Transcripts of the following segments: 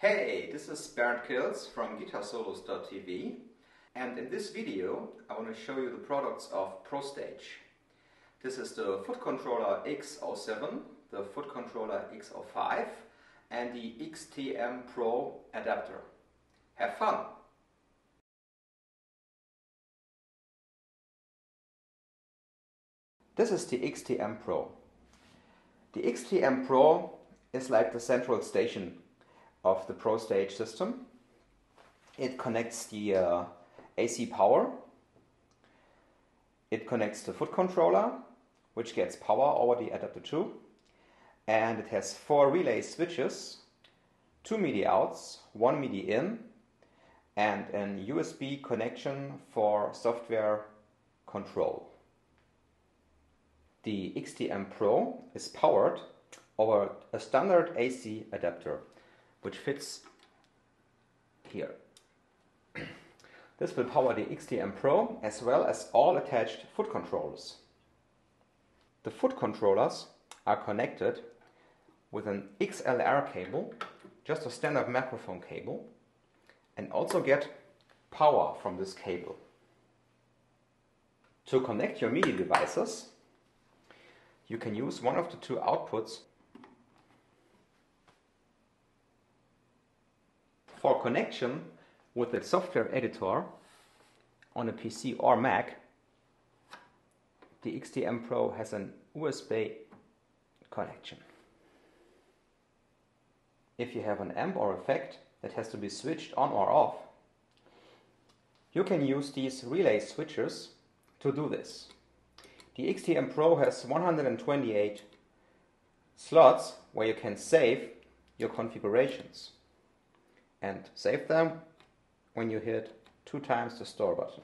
Hey, this is Bernd Kills from GuitarSolos.tv, and in this video I want to show you the products of PROSTAGE. This is the foot controller X07, the foot controller X05 and the XTM Pro adapter. Have fun! This is the XTM Pro. The XTM Pro is like the central station of the PROSTAGE system. It connects the AC power, it connects the foot controller, which gets power over the adapter too, and it has 4 relay switches, 2 MIDI outs, 1 MIDI in, and an USB connection for software control. The XTM Pro is powered over a standard AC adapter, which fits here. This will power the XTM Pro as well as all attached foot controllers. The foot controllers are connected with an XLR cable, just a standard microphone cable, and also get power from this cable. To connect your MIDI devices, you can use one of the 2 outputs. For connection with the software editor on a PC or Mac, the XTM Pro has an USB connection. If you have an amp or effect that has to be switched on or off, you can use these relay switches to do this. The XTM Pro has 128 slots where you can save your configurations, and save them when you hit 2 times the store button.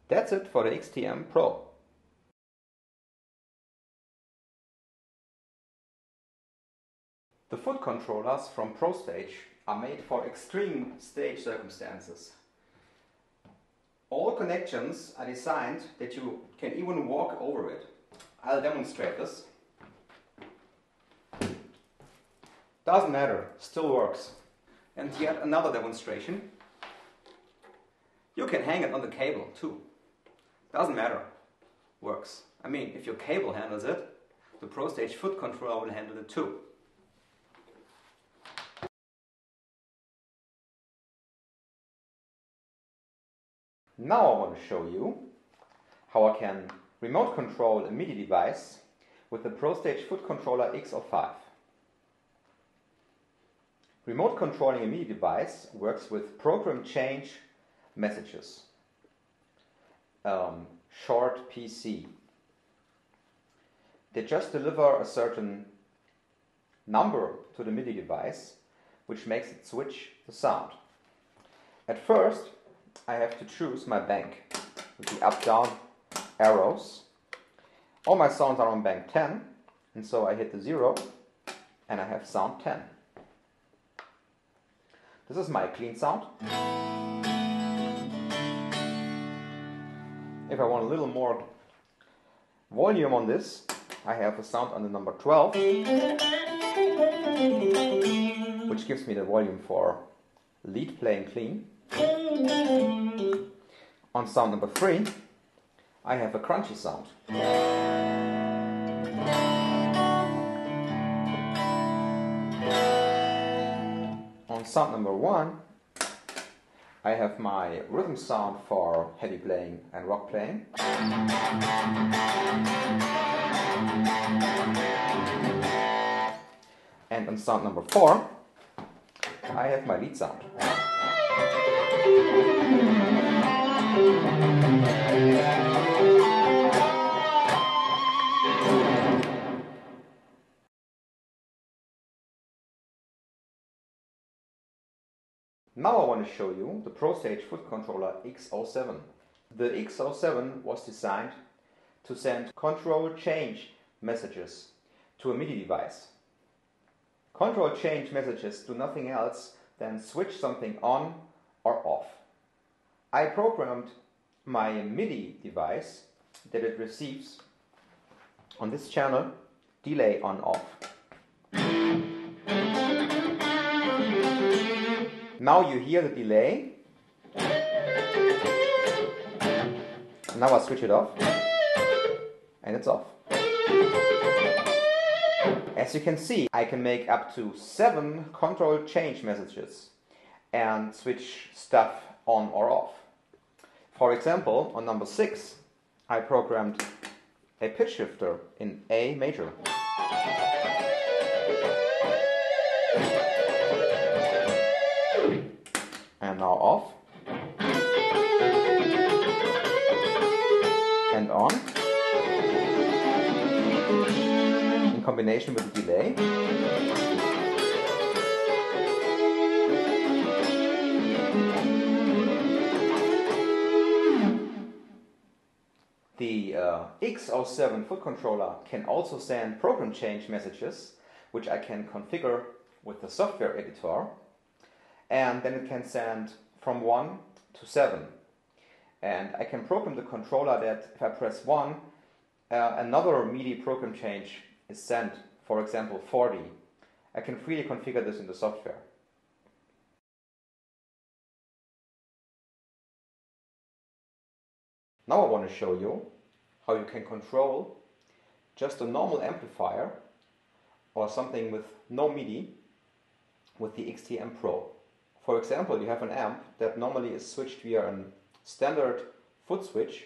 That's it for the XTM Pro. The foot controllers from PROSTAGE are made for extreme stage circumstances. All connections are designed that you can even walk over it. I'll demonstrate this. Doesn't matter, still works. And yet another demonstration. You can hang it on the cable too. Doesn't matter, works. I mean, if your cable handles it, the PROSTAGE foot controller will handle it too. Now I want to show you how I can remote control a MIDI device with the PROSTAGE foot controller X05. Remote controlling a MIDI device works with program change messages, short PC. They just deliver a certain number to the MIDI device, which makes it switch the sound. At first, I have to choose my bank with the up-down arrows. All my sounds are on bank 10, and so I hit the 0 and I have sound 10. This is my clean sound. If I want a little more volume on this, I have a sound on the number 12, which gives me the volume for lead playing clean. On sound number 3, I have a crunchy sound. On sound number 1, I have my rhythm sound for heavy playing and rock playing. And on sound number 4, I have my lead sound. Now I want to show you the PROSTAGE foot controller X07. The X07 was designed to send control change messages to a MIDI device. Control change messages do nothing else than switch something on or off. I programmed my MIDI device that it receives on this channel delay on off. Now you hear the delay. Now I switch it off, and it's off. As you can see, I can make up to 7 control change messages and switch stuff on or off. For example, on number 6, I programmed a pitch shifter in A major. And now off. And on. In combination with the delay. The X07 foot controller can also send program change messages, which I can configure with the software editor, and then it can send from 1 to 7. And I can program the controller that if I press 1, another MIDI program change is sent, for example 40. I can freely configure this in the software. Now I want to show you how you can control just a normal amplifier or something with no MIDI with the XTM Pro. For example, you have an amp that normally is switched via a standard foot switch,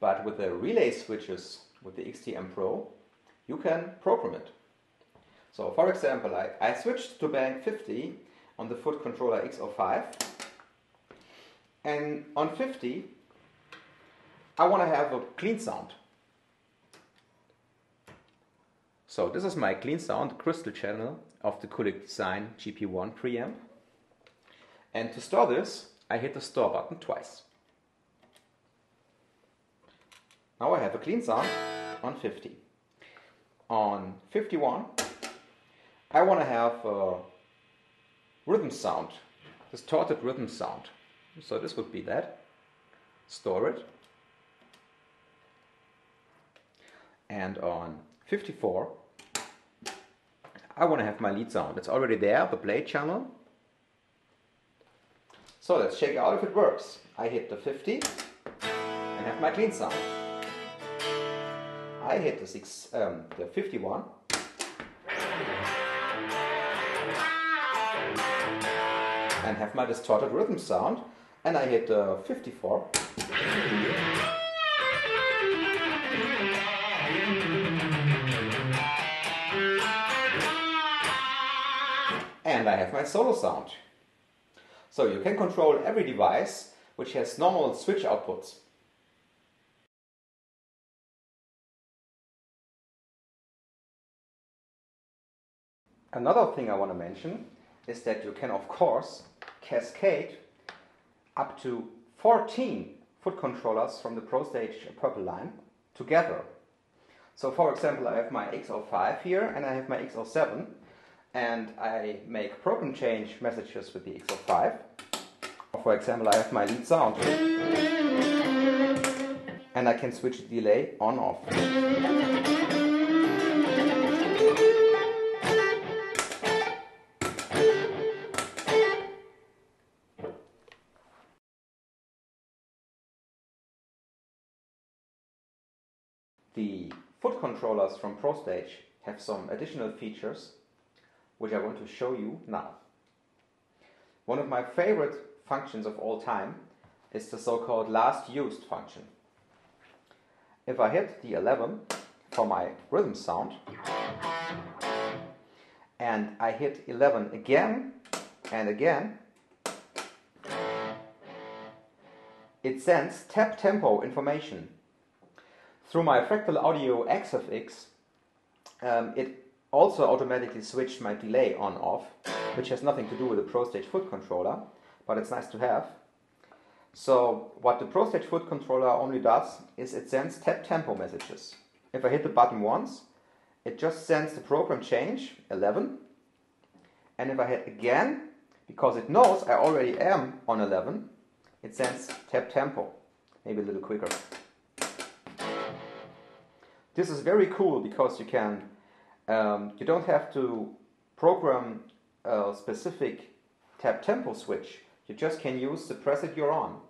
but with the relay switches with the XTM Pro, you can program it. So for example, I switched to bank 50 on the foot controller X05, and on 50 I want to have a clean sound. So this is my clean sound crystal channel of the Kulik Design GP1 preamp, and to store this I hit the store button twice. Now I have a clean sound on 50. On 51 I want to have a rhythm sound, distorted rhythm sound. So this would be that. Store it. And on 54 I want to have my lead sound. It's already there, the play channel. So let's check out if it works. I hit the 50 and have my clean sound. I hit the 51 and have my distorted rhythm sound, and I hit the 54 and I have my solo sound. So you can control every device which has normal switch outputs. Another thing I want to mention is that you can of course cascade up to 14 foot controllers from the PROSTAGE Purple line together. So for example, I have my X05 here and I have my X07, and I make program change messages with the X05. For example, I have my lead sound and I can switch the delay on off. The foot controllers from PROSTAGE have some additional features which I want to show you now. One of my favorite functions of all time is the so-called last used function. If I hit the 11 for my rhythm sound and I hit 11 again and again, it sends tap tempo information. Through my Fractal Audio XFX, it also automatically switched my delay on-off, which has nothing to do with the PROSTAGE foot controller, but it's nice to have. So what the PROSTAGE foot controller only does is it sends tap tempo messages. If I hit the button once, it just sends the program change 11, and if I hit again, because it knows I already am on 11, it sends tap tempo, maybe a little quicker. This is very cool because you can you don't have to program a specific tap tempo switch, you just can use the preset you're on.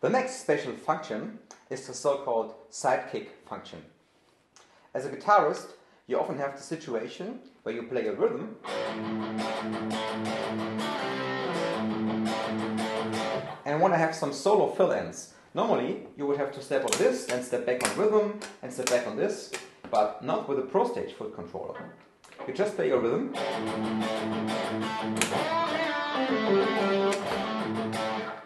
The next special function is the so-called sidekick function. As a guitarist, you often have the situation where you play a rhythm and want to have some solo fill-ins. Normally, you would have to step on this, then step back on rhythm, and step back on this, but not with a PROSTAGE foot controller. You just play your rhythm,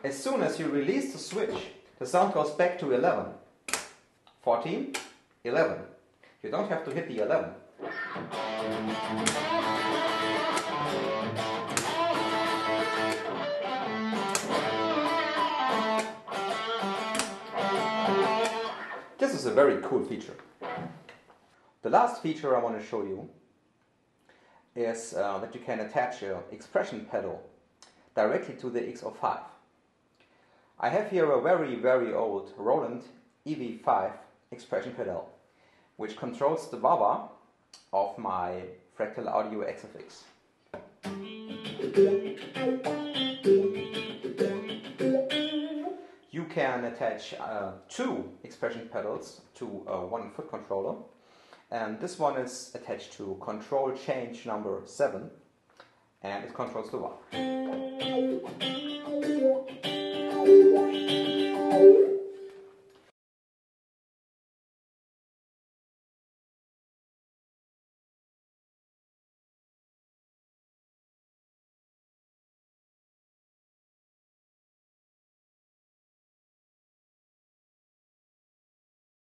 as soon as you release the switch, the sound goes back to 11, 14, 11. You don't have to hit the 11. This is a very cool feature. The last feature I want to show you is that you can attach an expression pedal directly to the X05. I have here a very old Roland EV5 expression pedal, which controls the wah-wah of my Fractal Audio XFX. You can attach two expression pedals to one foot controller, and this one is attached to control change number 7, and it controls the wah.